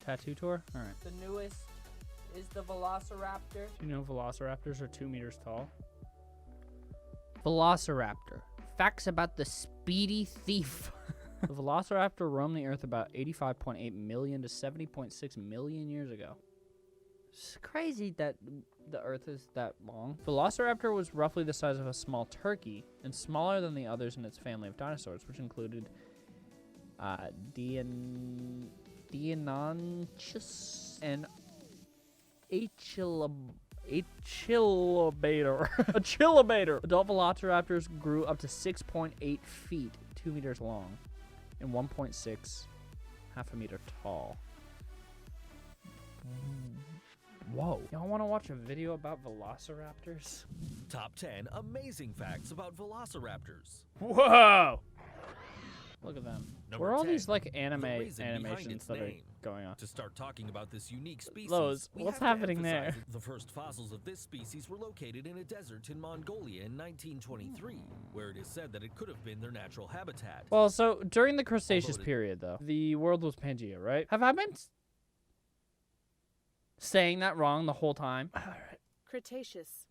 Tattoo tour? All right. The newest is the Velociraptor. You know velociraptors are 2 meters tall? Velociraptor. Facts about the speedy thief. The Velociraptor roamed the Earth about 85.8 million to 70.6 million years ago. It's crazy that the Earth is that long. Velociraptor was roughly the size of a small turkey and smaller than the others in its family of dinosaurs, which included Deinonychus and Achillobator. Achillobator. Adult velociraptors grew up to 6.8 feet, 2 meters long, and 1.6, half a meter tall. Whoa. Y'all want to watch a video about velociraptors? Top 10 amazing facts about velociraptors. Whoa! Look at them. Number Where are all 10, these like the animations reason behind its that are name. going on? To start talking about this unique species, Lowe's, we what's have to happening there? emphasize that the first fossils of this species were located in a desert in Mongolia in 1923, where it is said that it could have been their natural habitat. Well, so during the Cretaceous period, though, the world was Pangea, right? Have I been saying that wrong the whole time? All right. Cretaceous.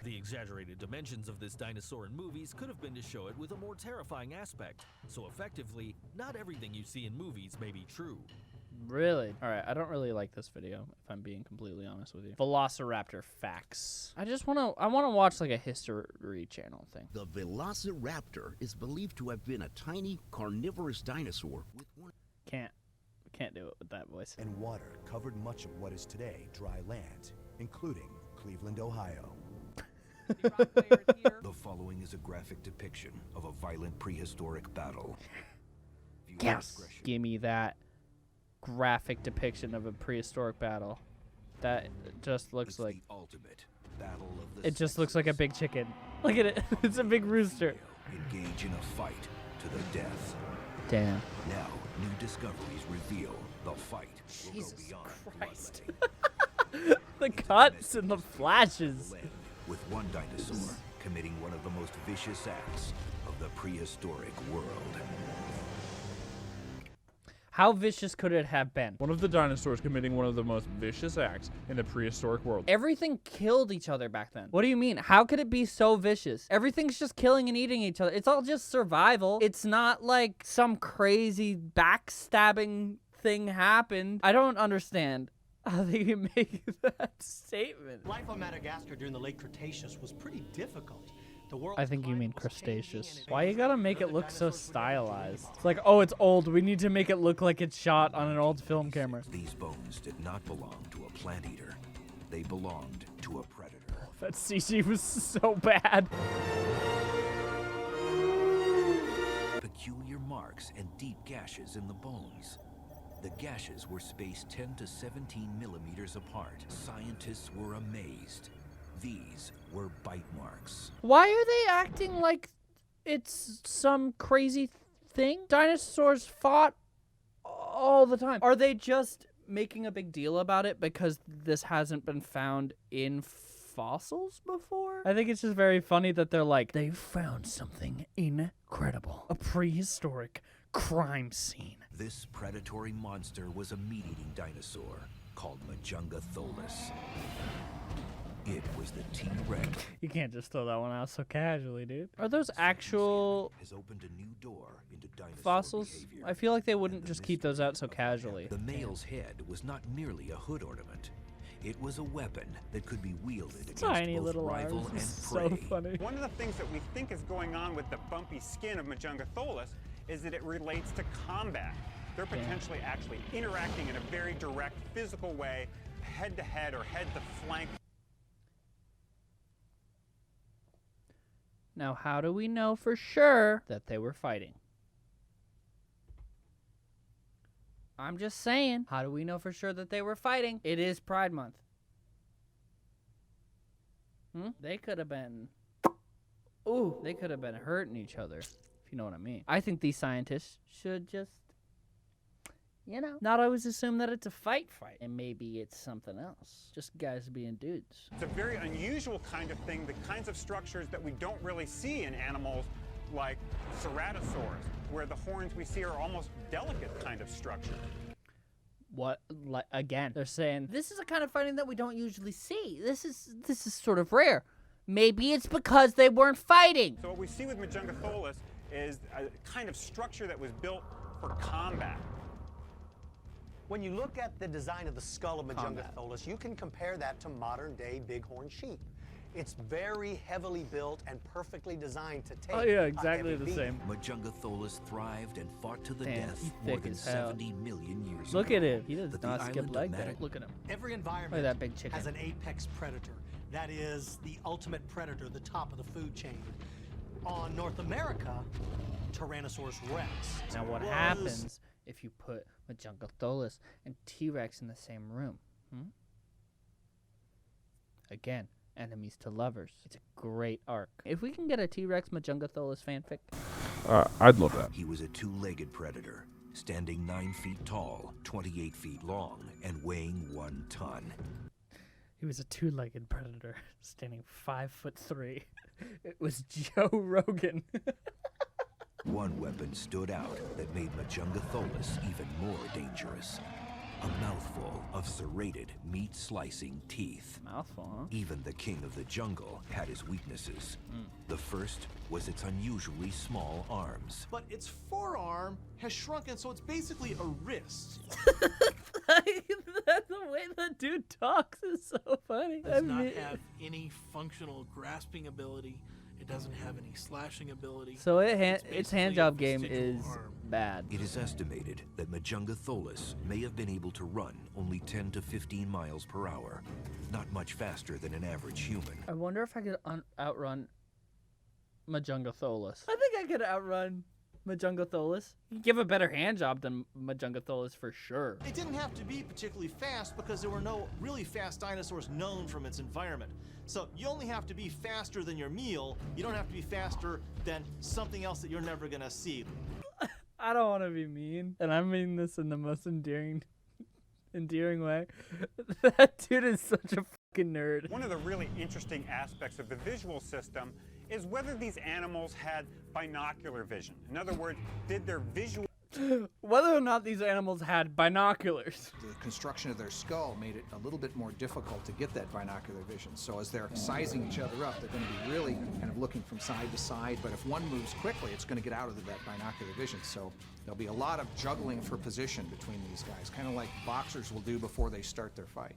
The exaggerated dimensions of this dinosaur in movies could have been to show it with a more terrifying aspect. So effectively, not everything you see in movies may be true. Really? All right, I don't really like this video, if I'm being completely honest with you. Velociraptor facts. I want to watch like a history channel thing. The Velociraptor is believed to have been a tiny carnivorous dinosaur with one. Can't do it with that voice. And water covered much of what is today dry land, including Cleveland, Ohio. The following is a graphic depiction of a violent prehistoric battle. Yes. Give me that graphic depiction of a prehistoric battle. That just looks like the ultimate battle of the it just looks like a big chicken. Look at it. It's a big rooster. Engage in a fight to the death. Damn. Now, new discoveries reveal the fight will go beyond Christ. bloodletting. The cuts and the flashes. With one dinosaur committing one of the most vicious acts of the prehistoric world. How vicious could it have been? One of the dinosaurs committing one of the most vicious acts in the prehistoric world. Everything killed each other back then. What do you mean? How could it be so vicious? Everything's just killing and eating each other. It's all just survival. It's not like some crazy backstabbing thing happened. I don't understand how they can make that statement. Life on Madagascar during the late Cretaceous was pretty difficult. I think you mean crustaceous. Why you gotta make it look so stylized? It's like, oh, it's old. We need to make it look like it's shot on an old film camera. These bones did not belong to a plant eater. They belonged to a predator. That CG was so bad. Peculiar marks and deep gashes in the bones. The gashes were spaced 10 to 17 millimeters apart. Scientists were amazed. These were bite marks. Why are they acting like it's some crazy thing? Dinosaurs fought all the time. Are they just making a big deal about it because this hasn't been found in fossils before? I think it's just very funny that they're like, they found something incredible. A prehistoric crime scene. This predatory monster was a meat-eating dinosaur called Majungatholus. It was the T-Rex. You can't just throw that one out so casually, dude. Are those actual has opened a new door into dinosaur fossils? behavior. I feel like they wouldn't just keep those out so casually. The male's head was not merely a hood ornament. It was a weapon that could be wielded against Tiny both little rival arms. and So prey. funny. One of the things that we think is going on with the bumpy skin of Majungatholus is that it relates to combat. They're potentially actually interacting in a very direct physical way, head-to-head or head-to-flank. Now, how do we know for sure that they were fighting? I'm just saying. How do we know for sure that they were fighting? It is Pride Month. They could have been... Ooh, they could have been hurting each other, if you know what I mean. I think these scientists should just, you know, not always assume that it's a fight. And maybe it's something else. Just guys being dudes. It's a very unusual kind of thing, the kinds of structures that we don't really see in animals like ceratosaurs, where the horns we see are almost delicate kind of structure. what, like, again, they're saying this is a kind of fighting that we don't usually see. This is sort of rare. Maybe it's because they weren't fighting. So what we see with Majungatholus is a kind of structure that was built for combat. When you look at the design of the skull of Majungatholus, you can compare that to modern-day bighorn sheep. It's very heavily built and perfectly designed to take. Oh yeah, exactly the beat. same. Majungatholus thrived and fought to the Damn, death he's more thick than as hell. 70 million years Look ago. at him. He does But the not skip island of like that. Madagascar- Look at him. Every Look environment at that big chicken. has an apex predator. That is the ultimate predator, the top of the food chain. On North America, Tyrannosaurus rex. Now what happens if you put Majungatholus and T-Rex in the same room? Again, enemies to lovers. It's a great arc. If we can get a T-Rex Majungatholus fanfic. I'd love that. He was a two-legged predator, standing 9 feet tall, 28 feet long, and weighing 1 ton. He was a two-legged predator, standing 5'3". It was Joe Rogan. One weapon stood out that made Majungatholus even more dangerous. A mouthful of serrated, meat-slicing teeth. Mouthful, huh? Even the king of the jungle had his weaknesses. The first was its unusually small arms. But its forearm has shrunken, so it's basically a wrist. The way that dude talks is so funny. It does not have any functional grasping ability. It doesn't have any slashing ability. So its basically hand a job game vestigial is arm. bad. It is estimated that Majungatholus may have been able to run only 10 to 15 miles per hour, not much faster than an average human. I wonder if I could outrun Majungatholus. I think I could outrun Majungatholus. You give a better hand job than Majungatholus for sure. It didn't have to be particularly fast because there were no really fast dinosaurs known from its environment. So you only have to be faster than your meal. You don't have to be faster than something else that you're never gonna see. I don't want to be mean, and I mean this in the most endearing way. That dude is such a fucking nerd. One of the really interesting aspects of the visual system is whether these animals had binocular vision. In other words, did their visual Whether or not these animals had binoculars. The construction of their skull made it a little bit more difficult to get that binocular vision. So as they're sizing each other up, they're going to be really kind of looking from side to side. But if one moves quickly, it's going to get out of that binocular vision. So there'll be a lot of juggling for position between these guys, kind of like boxers will do before they start their fight.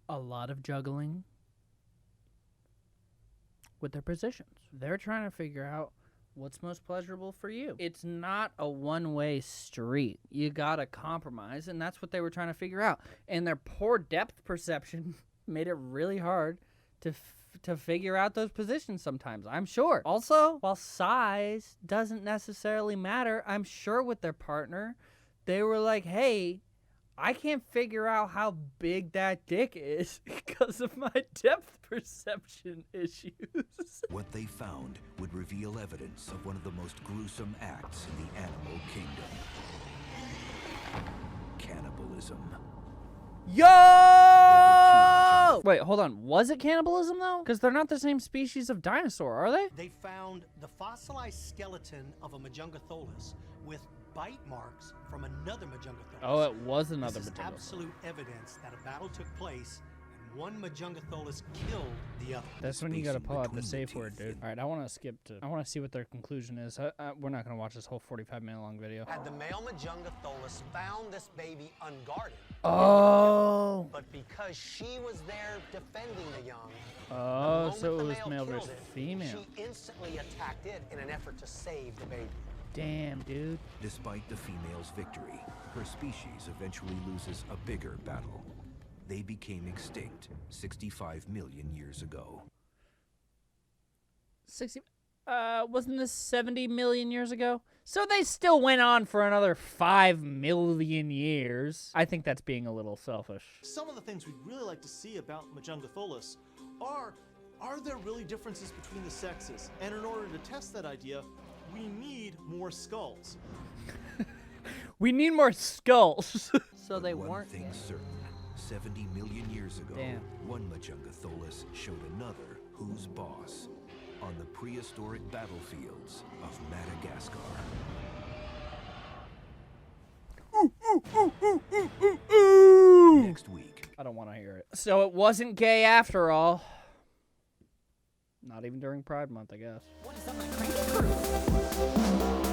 A lot of juggling with their positions. They're trying to figure out what's most pleasurable for you. It's not a one-way street. You gotta compromise, and that's what they were trying to figure out. And their poor depth perception made it really hard to figure out those positions sometimes, I'm sure. Also, while size doesn't necessarily matter, I'm sure with their partner, they were like, hey, I can't figure out how big that dick is because of my depth perception issues. What they found would reveal evidence of one of the most gruesome acts in the animal kingdom. Cannibalism. Yo! Wait, hold on. Was it cannibalism, though? Because they're not the same species of dinosaur, are they? They found the fossilized skeleton of a Majungatholus with bite marks from another Majungatholus. Oh, it was another This is Majungatholus. absolute evidence that a battle took place and one Majungatholus killed the other. That's when you gotta Spacing pull out the between the safe word, teeth dude. All right, I want to skip to. I want to see what their conclusion is. We're not gonna watch this whole 45-minute long video. Had the male Majungatholus found this baby unguarded, Oh. but because she was there defending the young, Oh, the so it moment was the male killed versus it, female. She instantly attacked it in an effort to save the baby. Damn, dude. Despite the female's victory, her species eventually loses a bigger battle. They became extinct 65 million years ago. 60. Wasn't this 70 million years ago? So they still went on for another 5 million years. I think that's being a little selfish. Some of the things we'd really like to see about Majungatholus are there really differences between the sexes? And in order to test that idea, we need more skulls. We need more skulls. So they One weren't. thing certain, 70 million years ago, Damn. one Majungatholus showed another who's boss. on the prehistoric battlefields of Madagascar. Next week. I don't want to hear it. So it wasn't gay after all. Not even during Pride Month, I guess. What is up, my cranky crew?